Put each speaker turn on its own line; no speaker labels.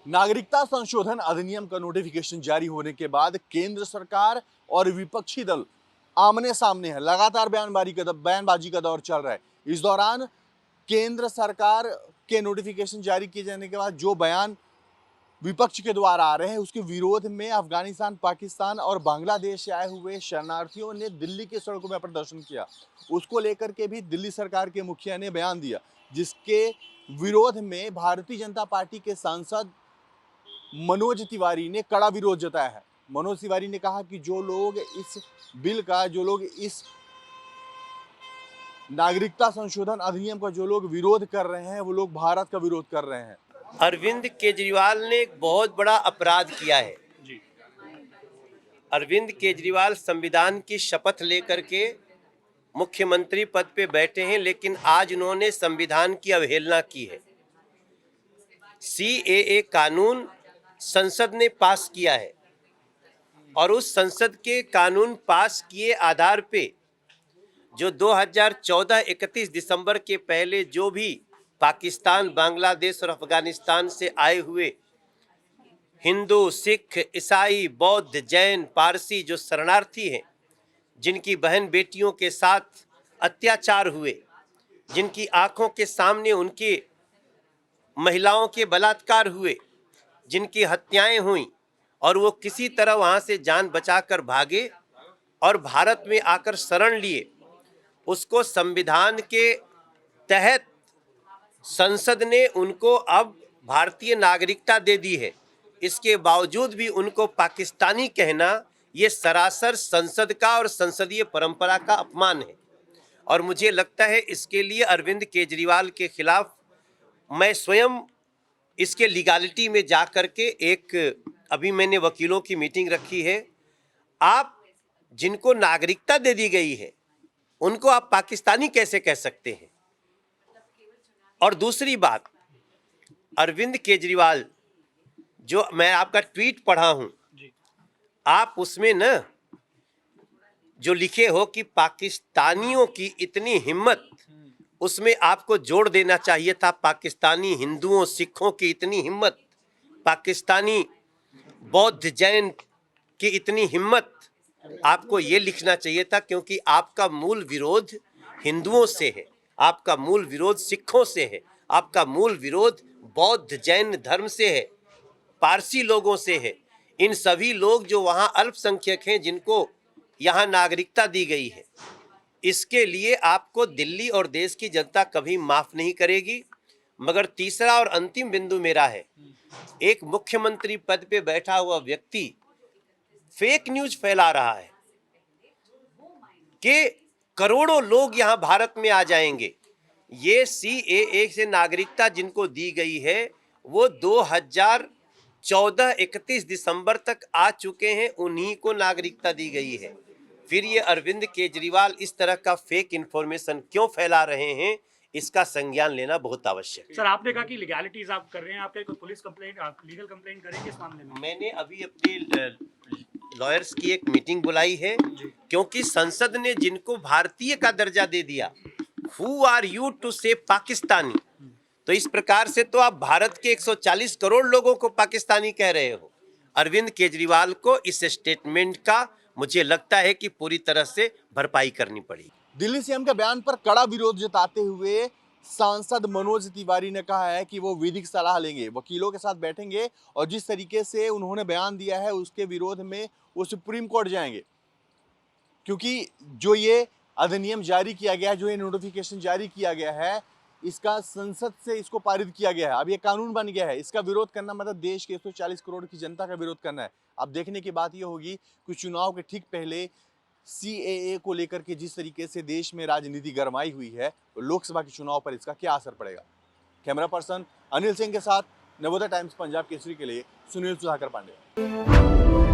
नागरिकता संशोधन अधिनियम का नोटिफिकेशन जारी होने के बाद केंद्र सरकार और विपक्षी दल आमने सामने है। लगातार बयानबाजी का दौर चल रहा है। इस दौरान केंद्र सरकार के नोटिफिकेशन जारी किए जाने के बाद जो बयान विपक्ष के द्वारा आ रहे हैं उसके विरोध में अफगानिस्तान, पाकिस्तान और बांग्लादेश से आए हुए शरणार्थियों ने दिल्ली की सड़कों में प्रदर्शन किया। उसको लेकर के भी दिल्ली सरकार के मुखिया ने बयान दिया, जिसके विरोध में भारतीय जनता पार्टी के सांसद मनोज तिवारी ने कड़ा विरोध जताया है। मनोज तिवारी ने कहा कि जो लोग इस नागरिकता संशोधन अधिनियम का जो लोग विरोध कर रहे हैं वो लोग भारत का विरोध कर रहे हैं।
अरविंद केजरीवाल ने एक बहुत बड़ा अपराध किया है। अरविंद केजरीवाल संविधान की शपथ लेकर के मुख्यमंत्री पद पे बैठे हैं, लेकिन आज उन्होंने संविधान की अवहेलना की है। CAA कानून संसद ने पास किया है और उस संसद के कानून पास किए आधार पे जो 2014 31 दिसंबर के पहले जो भी पाकिस्तान, बांग्लादेश और अफगानिस्तान से आए हुए हिंदू, सिख, ईसाई, बौद्ध, जैन, पारसी जो शरणार्थी हैं, जिनकी बहन बेटियों के साथ अत्याचार हुए, जिनकी आंखों के सामने उनके महिलाओं के बलात्कार हुए, जिनकी हत्याएं हुई और वो किसी तरह वहाँ से जान बचाकर भागे और भारत में आकर शरण लिए, उसको संविधान के तहत संसद ने उनको अब भारतीय नागरिकता दे दी है। इसके बावजूद भी उनको पाकिस्तानी कहना ये सरासर संसद का और संसदीय परंपरा का अपमान है। और मुझे लगता है इसके लिए अरविंद केजरीवाल के खिलाफ मैं स्वयं इसके लीगलिटी में जा कर के अभी मैंने वकीलों की मीटिंग रखी है। आप जिनको नागरिकता दे दी गई है उनको आप पाकिस्तानी कैसे कह सकते हैं? और दूसरी बात, अरविंद केजरीवाल, जो मैं आपका ट्वीट पढ़ा हूं, आप उसमें न जो लिखे हो कि पाकिस्तानियों की इतनी हिम्मत, उसमें आपको जोड़ देना चाहिए था पाकिस्तानी हिंदुओं, सिखों की इतनी हिम्मत, पाकिस्तानी बौद्ध, जैन की इतनी हिम्मत, आपको ये लिखना चाहिए था, क्योंकि आपका मूल विरोध हिंदुओं से है, आपका मूल विरोध सिखों से है, आपका मूल विरोध बौद्ध, जैन धर्म से है, पारसी लोगों से है। इन सभी लोग जो वहाँ अल्पसंख्यक हैं, जिनको यहाँ नागरिकता दी गई है, इसके लिए आपको दिल्ली और देश की जनता कभी माफ नहीं करेगी। मगर तीसरा और अंतिम बिंदु मेरा है, एक मुख्यमंत्री पद पे बैठा हुआ व्यक्ति फेक न्यूज फैला रहा है कि करोड़ों लोग यहाँ भारत में आ जाएंगे। ये CAA से नागरिकता जिनको दी गई है वो 2014 31 दिसंबर तक आ चुके हैं, उन्हीं को नागरिकता दी गई है। फिर ये अरविंद केजरीवाल इस तरह का फेक इंफॉर्मेशन क्यों फैला रहे हैं, इसका संज्ञान लेना बहुत आवश्यक है।
सर, आपने कहा कि लीगैलिटीज आप कर रहे हैं, आपके कोई पुलिस कंप्लेंट, आप लीगल कंप्लेंट करेंगे इस मामले में?
मैंने अभी अपने लॉयर्स की एक मीटिंग बुलाई है, क्योंकि संसद ने जिनको भारतीय का दर्जा दे दिया, हु आर यू टू से पाकिस्तानी, तो इस प्रकार से तो आप भारत के 140 करोड़ लोगों को पाकिस्तानी कह रहे हो। अरविंद केजरीवाल को इस स्टेटमेंट का मुझे लगता है कि पूरी तरह से भरपाई करनी पड़ेगी।
दिल्ली सीएम के बयान पर कड़ा विरोध जताते हुए सांसद मनोज तिवारी ने कहा है कि वो विधिक सलाह लेंगे, वकीलों के साथ बैठेंगे और जिस तरीके से उन्होंने बयान दिया है उसके विरोध में वो सुप्रीम कोर्ट जाएंगे, क्योंकि जो ये अधिनियम जारी किया गया है, जो ये नोटिफिकेशन जारी किया गया है, इसका संसद से इसको पारित किया गया है, अब ये कानून बन गया है। इसका विरोध करना मतलब देश के 140 करोड़ की जनता का विरोध करना है। अब देखने की बात ये होगी कि चुनाव के ठीक पहले CAA को लेकर के जिस तरीके से देश में राजनीति गरमाई हुई है, तो लोकसभा के चुनाव पर इसका क्या असर पड़ेगा। कैमरा पर्सन अनिल सिंह के साथ नवोदय टाइम्स पंजाब केसरी के लिए सुनील सुधाकर पांडे।